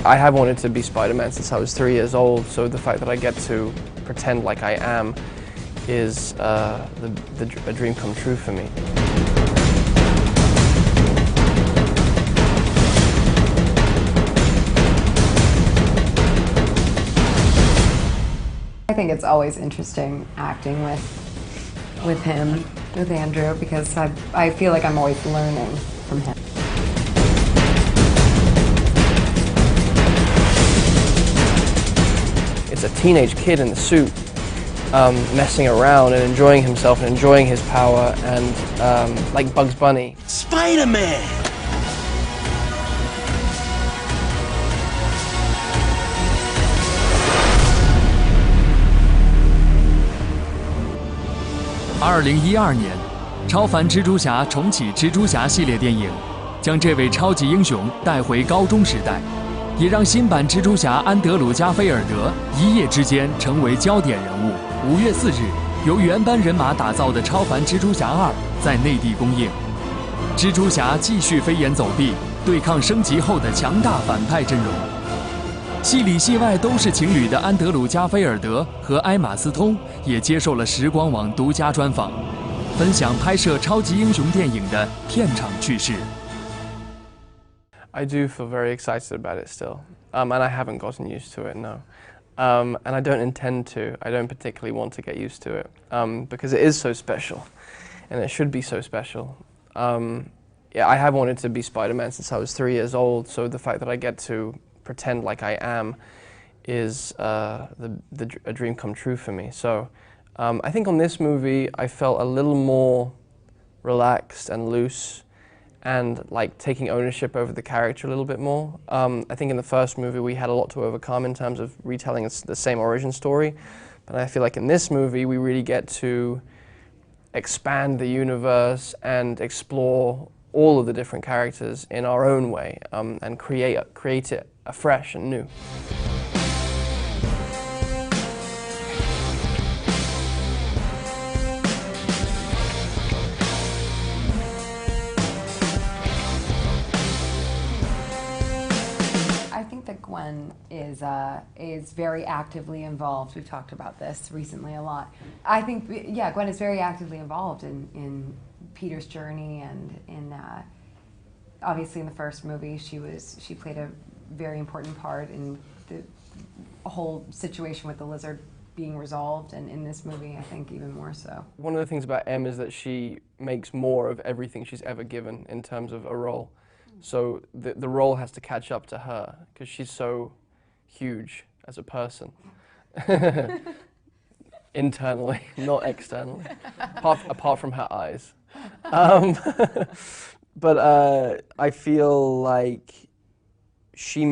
I have wanted to be Spider-Man since I was 3 years old, so the fact that I get to pretend like I am is a dream come true for me. I think it's always interesting acting with him, with Andrew, because I feel like I'm always learning from him. It's a teenage kid in the suit, messing around and enjoying himself and enjoying his power, and like Bugs Bunny. Spider-Man! 2012年，超凡蜘蛛侠重启蜘蛛侠系列电影，将这位超级英雄带回高中时代，也让新版蜘蛛侠安德鲁·加菲尔德一夜之间成为焦点人物。5月4日，由原班人马打造的超凡蜘蛛侠2在内地公映。蜘蛛侠继续飞檐走壁，对抗升级后的强大反派阵容。戏里戏外都是情侣的安德鲁·加菲尔德和艾玛·斯通也接受了时光网独家专访，分享拍摄超级英雄电影的片场趣事。I do feel very excited about it still, and I haven't gotten used to it, no. And I don't intend to. I don't particularly want to get used to it, because it is so special, and it should be so special. Yeah, I have wanted to be Spider-Man since I was 3 years old, so the fact that I get to pretend like I am is a dream come true for me. So I think on this movie I felt a little more relaxed and loose and like taking ownership over the character a little bit more. I think in the first movie we had a lot to overcome in terms of retelling the same origin story, but I feel like in this movie we really get to expand the universe and explore all of the different characters in our own way, and create it afresh and new. I think that Gwen is very actively involved. We've talked about this recently a lot. I think, yeah, Gwen is very actively involved in Peter's journey, and obviously in the first movie she played a very important part in the whole situation with the lizard being resolved, and in this movie I think even more so. One of the things about Em is that she makes more of everything she's ever given in terms of a role. So the role has to catch up to her because she's so huge as a person. Internally, not externally, apart from her eyes. But I feel like she's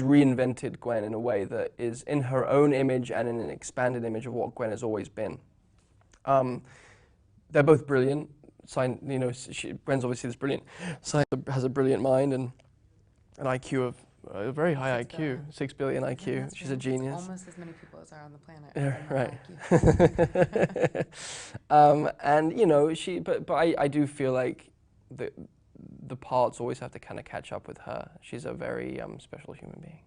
reinvented Gwen in a way that is in her own image and in an expanded image of what Gwen has always been. They're both brilliant. You know, Gwen's obviously this brilliant, has a brilliant mind and an IQ of a very high IQ, 6 billion IQ. She's a genius. Almost as many people as are on the planet. Yeah, right. And you know, but I do feel like the parts always have to kind of catch up with her. She's a very special human being.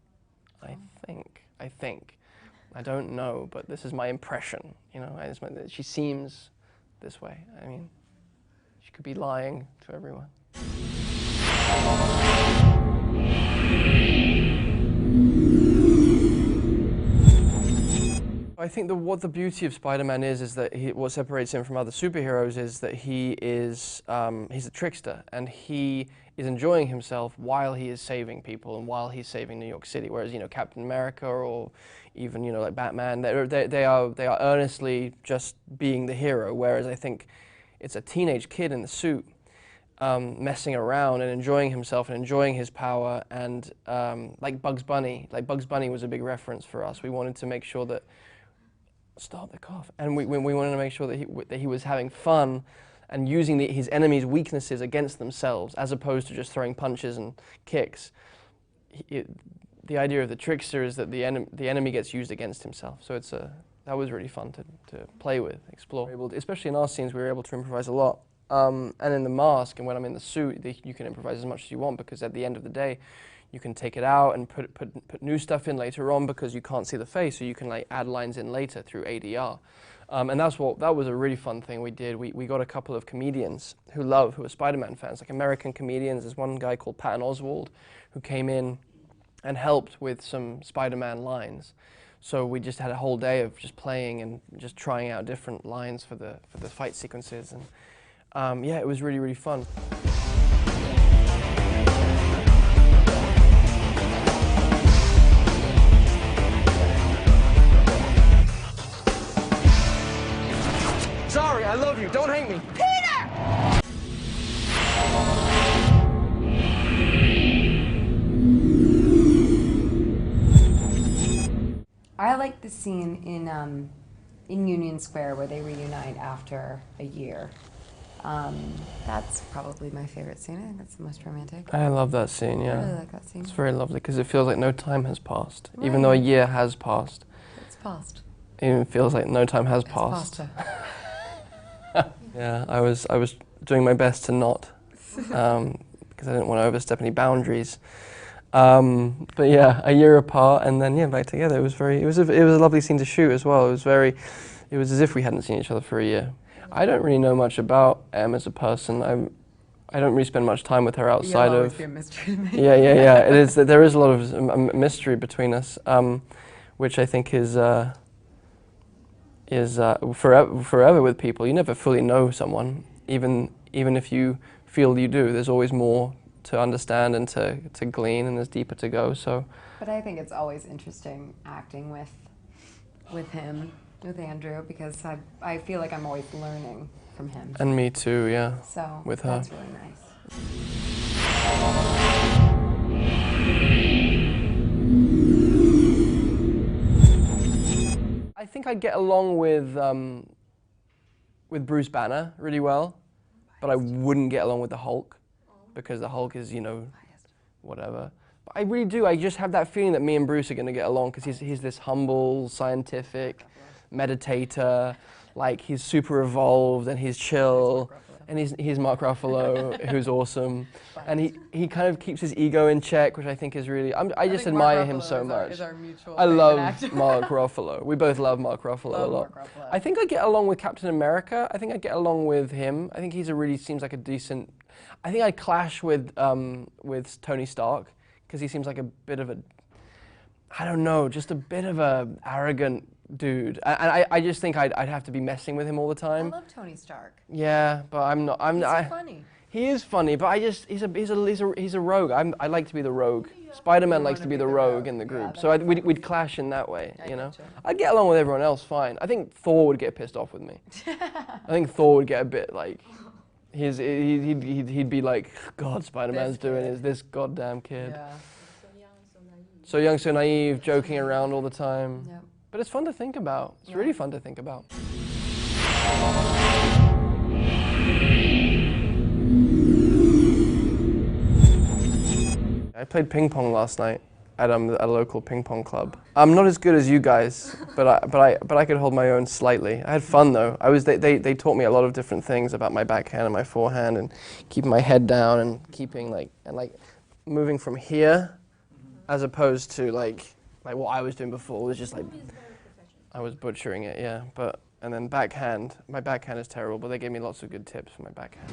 I think. I don't know, but this is my impression. You know, she seems this way. I mean, she could be lying to everyone. I think what the beauty of Spider-Man is that what separates him from other superheroes is that he's a trickster, and he is enjoying himself while he is saving people and while he's saving New York City. Whereas, you know, Captain America or even, you know, like Batman, they are earnestly just being the hero. Whereas I think it's a teenage kid in the suit, messing around and enjoying himself and enjoying his power, and like Bugs Bunny. Like Bugs Bunny was a big reference for us. We wanted to make sure that stop the cough. And we wanted to make sure that he was having fun and using his enemies' weaknesses against themselves, as opposed to just throwing punches and kicks. The idea of the trickster is that the enemy gets used against himself. So that was really fun to play with, explore. Especially in our scenes, we were able to improvise a lot. And in the mask, and when I'm in the suit, you can improvise as much as you want, because at the end of the day, you can take it out and put new stuff in later on because you can't see the face, so you can like add lines in later through ADR. And that was a really fun thing we did. We got a couple of comedians who are Spider-Man fans, like American comedians. There's one guy called Patton Oswalt who came in and helped with some Spider-Man lines. So we just had a whole day of just playing and just trying out different lines for the fight sequences. And yeah, it was really, really fun. Sorry, I love you. Don't hate me. Peter! I like the scene in Union Square where they reunite after a year. That's probably my favorite scene. I think that's the most romantic. I love that scene, yeah. I really like that scene. It's very lovely because it feels like no time has passed. Right. Even though a year has passed. It's passed. It even feels like no time has It's passed. pasta. Yeah, I was doing my best to not, because I didn't want to overstep any boundaries. But yeah, a year apart and then yeah, back together. It was a lovely scene to shoot as well. It was as if we hadn't seen each other for a year. I don't really know much about Em as a person. I don't really spend much time with her outside You'll of. always be a mystery to me. Yeah. It is. There is a lot of mystery between us, which I think is forever with people. You never fully know someone, even if you feel you do. There's always more to understand and to glean, and there's deeper to go. So. But I think it's always interesting acting with him, with Andrew, because I feel like I'm always learning from him. And me too, yeah. So with her. that's really nice. I think I'd get along with Bruce Banner really well, but I wouldn't get along with the Hulk, because the Hulk is, whatever. But I really do. I just have that feeling that me and Bruce are going to get along because he's this humble, scientific meditator. Like, he's super evolved and he's chill. And he's Mark Ruffalo, who's awesome. And he kind of keeps his ego in check, which I think is really, I just admire him so much. I love Mark Ruffalo. We both love Mark Ruffalo a lot. I think I get along with Captain America. I think I get along with him. I think seems like a decent, I think I clash with Tony Stark, because he seems like a bit of a, I don't know, just a bit of a arrogant dude. And I just think I'd have to be messing with him all the time. I love Tony Stark. Yeah, but I'm not. He's so funny. He is funny, but he's a rogue. I like to be the rogue. Spider-Man likes to be the rogue in the group, so we'd clash in that way, you know. I'd get along with everyone else fine. I think Thor would get pissed off with me. I think Thor would get a bit like, he'd be like, God, Spider-Man's doing this goddamn kid. Yeah. So young, so naive, joking around all the time. Yep. But it's fun to think about. It's really fun to think about. I played ping pong last night at a local ping pong club. I'm not as good as you guys, but I could hold my own slightly. I had fun though. They taught me a lot of different things about my backhand and my forehand, and keeping my head down and keeping moving from here, as opposed to like what I was doing before was just like I was butchering it, yeah. And then backhand, my backhand is terrible, but they gave me lots of good tips for my backhand.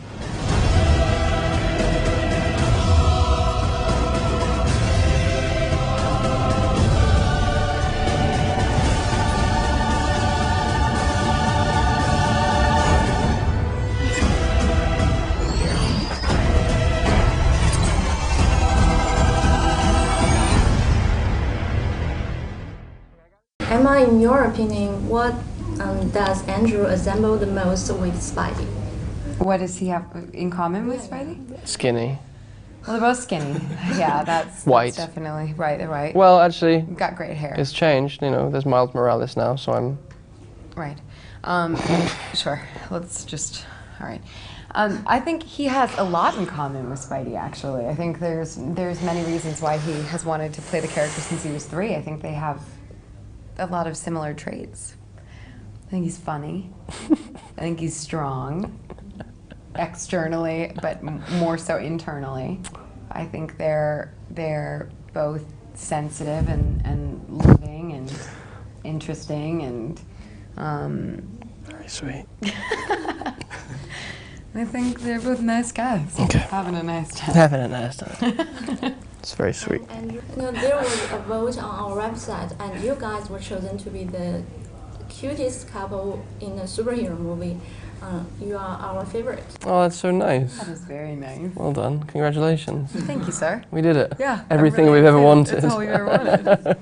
Emma, in your opinion, what does Andrew resemble the most with Spidey? What does he have in common with Spidey? Skinny. Well, they're both skinny. Yeah, that's White. That's definitely right. They're right. Well, actually, Got great hair. it's changed. There's Miles Morales now, so I'm. Right. Sure. Let's just. All right. I think he has a lot in common with Spidey. Actually, I think there's many reasons why he has wanted to play the character since he was 3. I think they have a lot of similar traits. I think he's funny. I think he's strong, externally, but more so internally. I think they're both sensitive and loving and interesting and. Very sweet. I think they're both nice guys. Okay. Having a nice time. Having a nice time. It's very sweet. And there was a vote on our website, and you guys were chosen to be the cutest couple in a superhero movie. You are our favorite. Oh, that's so nice. That is very nice. Well done. Congratulations. Thank you, sir. We did it. Yeah. Everything I'm really we've ever excited. wanted. It's all we've ever wanted.